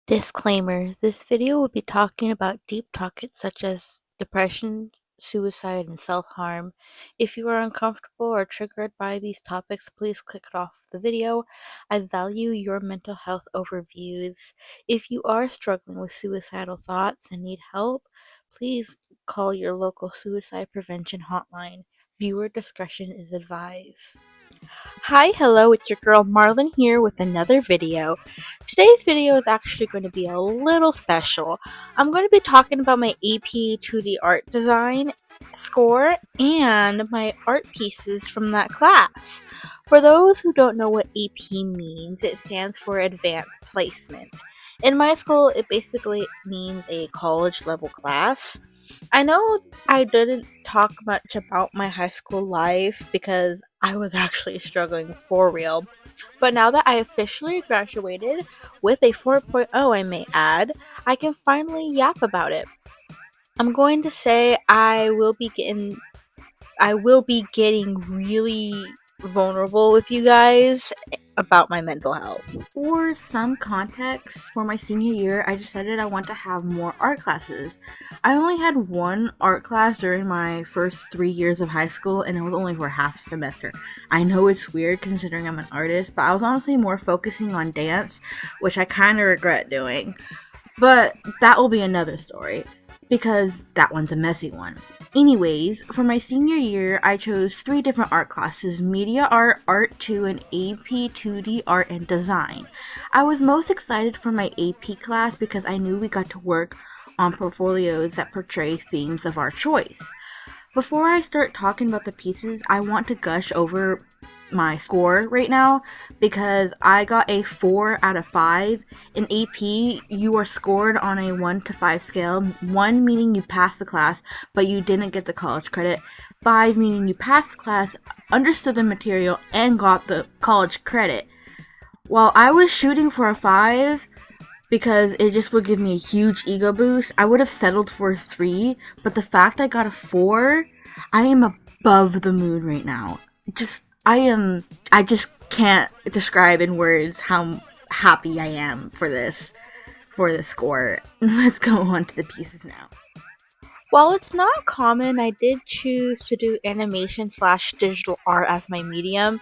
Disclaimer: this video will be talking about deep topics such as depression, suicide, and self-harm. If you are uncomfortable or triggered by these topics, please click off the video. I value your mental health overviews. If you are struggling with suicidal thoughts and need help, please call your local suicide prevention hotline. Viewer discretion is advised. Hi, hello, it's your girl Marlon here with another video. Today's video is actually going to be a little special. I'm going to be talking about my AP 2D art design score and my art pieces from that class. For those who don't know what AP means, it stands for Advanced Placement. In my school, it basically means a college level class. I know I didn't talk much about my high school life because I was actually struggling for real. But now that I officially graduated with a 4.0, I may add, I can finally yap about it. I'm going to say I will be getting really vulnerable with you guys about my mental health. For some context, for my senior year, I decided I want to have more art classes. I only had one art class during my first 3 years of high school, and it was only for half a semester. I know it's weird considering I'm an artist, but I was honestly more focusing on dance, which I kind of regret doing. But that will be another story, because that one's a messy one. Anyways, for my senior year, I chose 3 different art classes: Media Art, Art 2, and AP 2D Art and Design. I was most excited for my AP class because I knew we got to work on portfolios that portray themes of our choice. Before I start talking about the pieces, I want to gush over my score right now because I got a 4 out of 5. In AP, you are scored on a 1 to 5 scale. 1 meaning you passed the class, but you didn't get the college credit. 5 meaning you passed the class, understood the material, and got the college credit. While I was shooting for a 5, because it just would give me a huge ego boost, I would have settled for a 3, but the fact I got a 4, I am above the moon right now. I just can't describe in words how happy I am for this score. Let's go on to the pieces now. While it's not common, I did choose to do animation / digital art as my medium.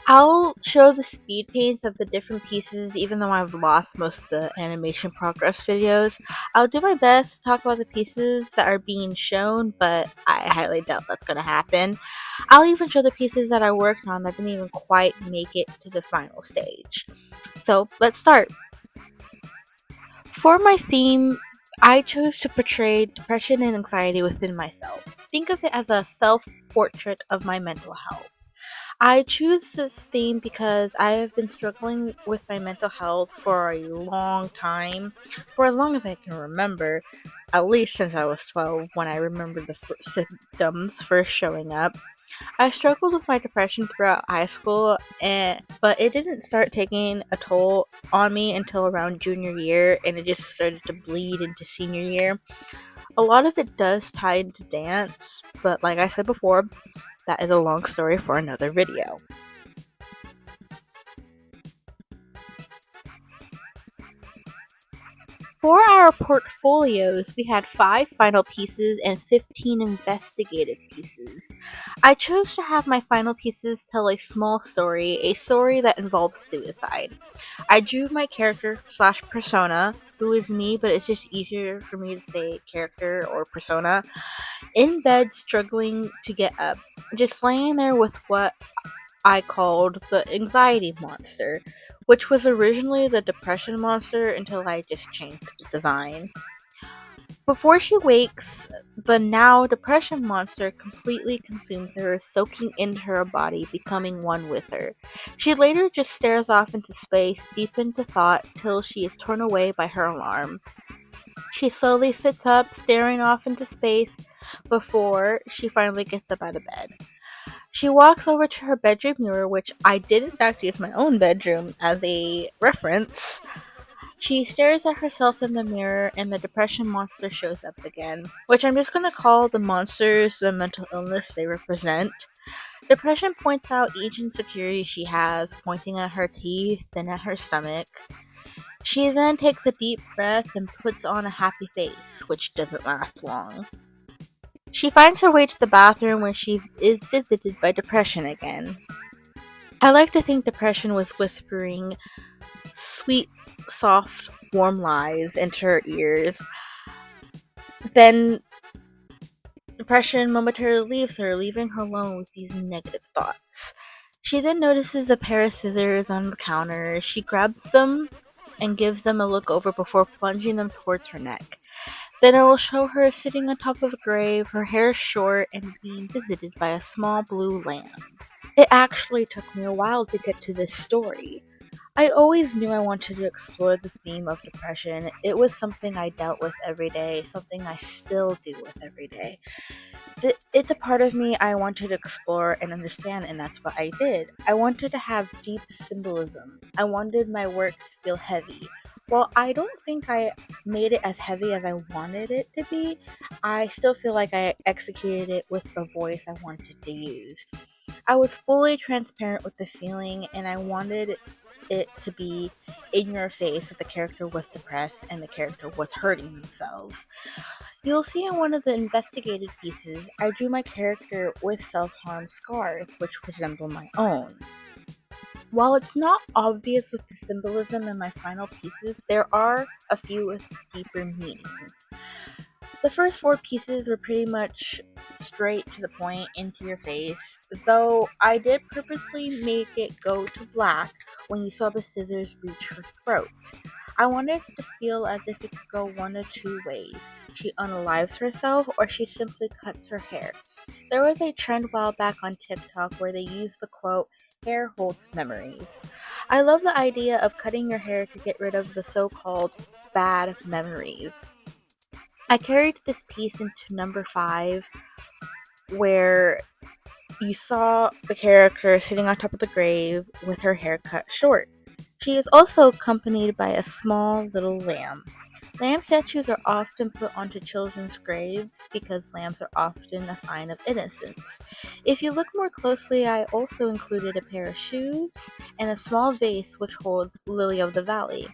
I'll show the speed paints of the different pieces even though I've lost most of the animation progress videos. I'll do my best to talk about the pieces that are being shown, but I highly doubt that's going to happen. I'll even show the pieces that I worked on that didn't even quite make it to the final stage. So let's start. For my theme, I chose to portray depression and anxiety within myself. Think of it as a self-portrait of my mental health. I choose this theme because I have been struggling with my mental health for a long time, for as long as I can remember, at least since I was 12 when I remember the symptoms first showing up. I struggled with my depression throughout high school, but it didn't start taking a toll on me until around junior year, and it just started to bleed into senior year. A lot of it does tie into dance, but like I said before, that is a long story for another video. For our portfolios, we had 5 final pieces and 15 investigative pieces. I chose to have my final pieces tell a small story, a story that involves suicide. I drew my character / persona, who is me, but it's just easier for me to say character or persona, in bed struggling to get up, just laying there with what I called the anxiety monster, which was originally the depression monster until I just changed the design. Before she wakes, the now depression monster completely consumes her, soaking into her body, becoming one with her. She later just stares off into space, deep into thought, till she is torn away by her alarm. She slowly sits up, staring off into space, before she finally gets up out of bed. She walks over to her bedroom mirror, which I did in fact use my own bedroom as a reference. She stares at herself in the mirror, and the depression monster shows up again, which I'm just going to call the monsters the mental illness they represent. Depression points out each insecurity she has, pointing at her teeth and at her stomach. She then takes a deep breath and puts on a happy face, which doesn't last long. She finds her way to the bathroom where she is visited by depression again. I like to think depression was whispering sweet, soft, warm lies into her ears. Then depression momentarily leaves her, leaving her alone with these negative thoughts. She then notices a pair of scissors on the counter. She grabs them and gives them a look over before plunging them towards her neck. Then it will show her sitting on top of a grave, her hair short, and being visited by a small blue lamb. It actually took me a while to get to this story. I always knew I wanted to explore the theme of depression. It was something I dealt with every day, something I still deal with every day. It's a part of me I wanted to explore and understand, and that's what I did. I wanted to have deep symbolism. I wanted my work to feel heavy. While I don't think I made it as heavy as I wanted it to be, I still feel like I executed it with the voice I wanted to use. I was fully transparent with the feeling, and I wanted it to be in your face that the character was depressed and the character was hurting themselves. You'll see in one of the investigated pieces, I drew my character with self-harm scars, which resemble my own. While it's not obvious with the symbolism in my final pieces, there are a few with deeper meanings. The first 4 pieces were pretty much straight to the point, into your face, though I did purposely make it go to black when you saw the scissors reach her throat. I wanted it to feel as if it could go one of 2 ways. She unalives herself, or she simply cuts her hair. There was a trend a while back on TikTok where they used the quote, "hair holds memories." I love the idea of cutting your hair to get rid of the so-called bad memories. I carried this piece into number 5, where you saw the character sitting on top of the grave with her hair cut short. She is also accompanied by a small little lamb. Lamb statues are often put onto children's graves because lambs are often a sign of innocence. If you look more closely, I also included a pair of shoes and a small vase which holds Lily of the Valley.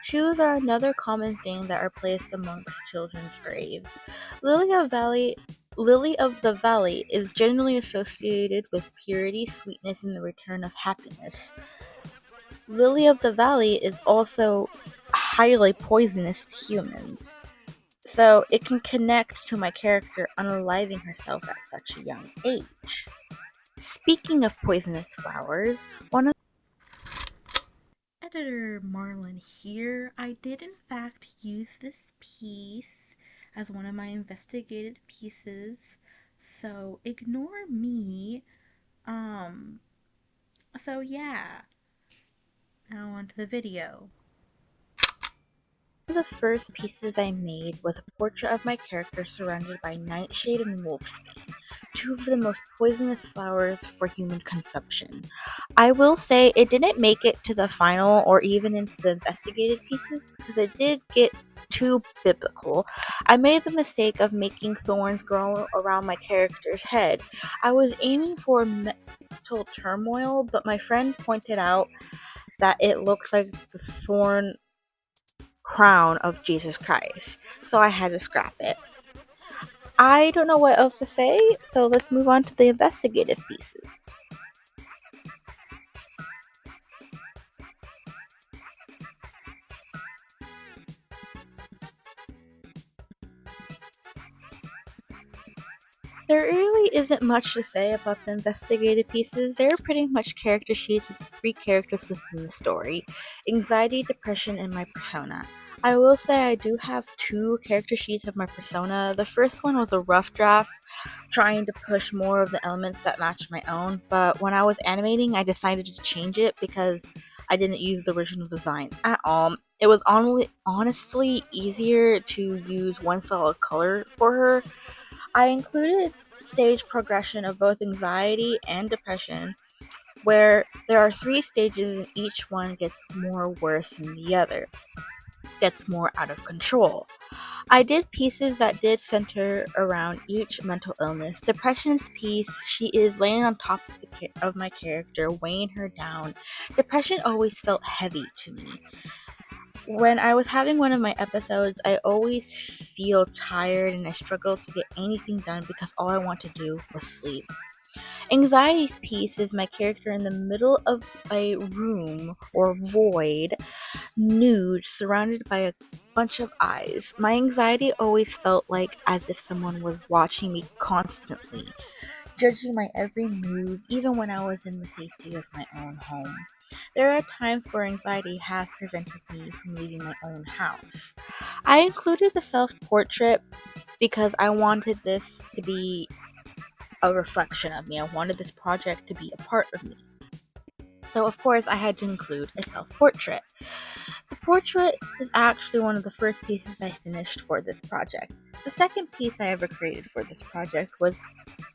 Shoes are another common thing that are placed amongst children's graves. Lily of the Valley is generally associated with purity, sweetness, and the return of happiness. Lily of the Valley is also highly poisonous to humans, so it can connect to my character unaliving herself at such a young age. Speaking of poisonous flowers, one of Editor Marlin here, I did in fact use this piece as one of my investigated pieces, so ignore me. Um, so yeah, now on to the video. One of the first pieces I made was a portrait of my character surrounded by nightshade and wolfsbane, 2 of the most poisonous flowers for human consumption. I will say it didn't make it to the final or even into the investigated pieces because it did get too biblical. I made the mistake of making thorns grow around my character's head. I was aiming for mental turmoil, but my friend pointed out that it looked like the thorn crown of Jesus Christ, so I had to scrap it. I don't know what else to say, so let's move on to the investigative pieces. There really isn't much to say about the investigative pieces. They're pretty much character sheets of the 3 characters within the story: anxiety, depression, and my persona. I will say I do have 2 character sheets of my persona. The first one was a rough draft, trying to push more of the elements that matched my own, but when I was animating, I decided to change it because I didn't use the original design at all. It was honestly easier to use one solid color for her. I included stage progression of both anxiety and depression, where there are 3 stages and each one gets more worse than the other, gets more out of control. I did pieces that did center around each mental illness. Depression's piece, she is laying on top of my character, weighing her down. Depression always felt heavy to me. When I was having one of my episodes, I always feel tired and I struggle to get anything done because all I want to do was sleep. Anxiety's piece is my character in the middle of a room or void, nude, surrounded by a bunch of eyes. My anxiety always felt like as if someone was watching me constantly, judging my every move, even when I was in the safety of my own home. There are times where anxiety has prevented me from leaving my own house. I included a self portrait because I wanted this to be a reflection of me. I wanted this project to be a part of me. So, of course, I had to include a self portrait. The portrait is actually one of the first pieces I finished for this project. The second piece I ever created for this project was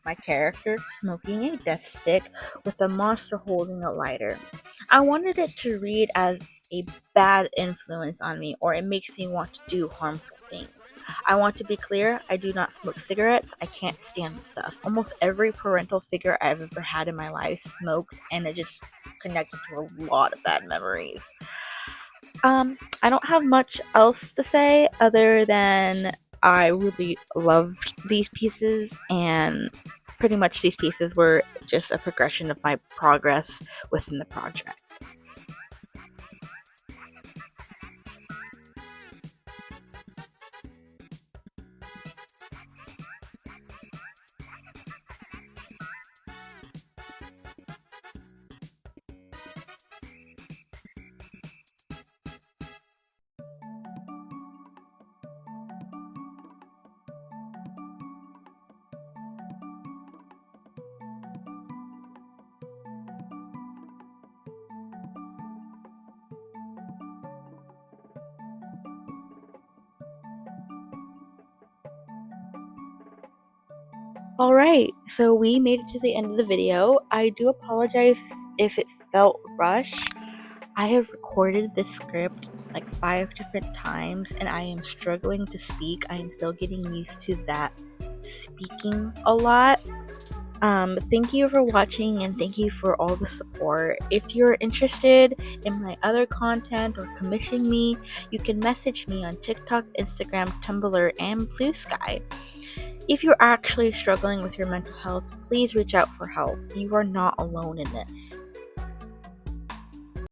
my character smoking a death stick with a monster holding a lighter. I wanted it to read as a bad influence on me, or it makes me want to do harmful things. I want to be clear, I do not smoke cigarettes. I can't stand the stuff. Almost every parental figure I've ever had in my life smoked, and it just connected to a lot of bad memories. I don't have much else to say other than I really loved these pieces, and pretty much these pieces were just a progression of my progress within the project. Alright, so we made it to the end of the video. I do apologize if it felt rushed. I have recorded this script like 5 different times and I am struggling to speak. I am still getting used to that speaking a lot. Thank you for watching and thank you for all the support. If you're interested in my other content or commission me, you can message me on TikTok, Instagram, Tumblr, and Bluesky. If you're actually struggling with your mental health, please reach out for help. You are not alone in this.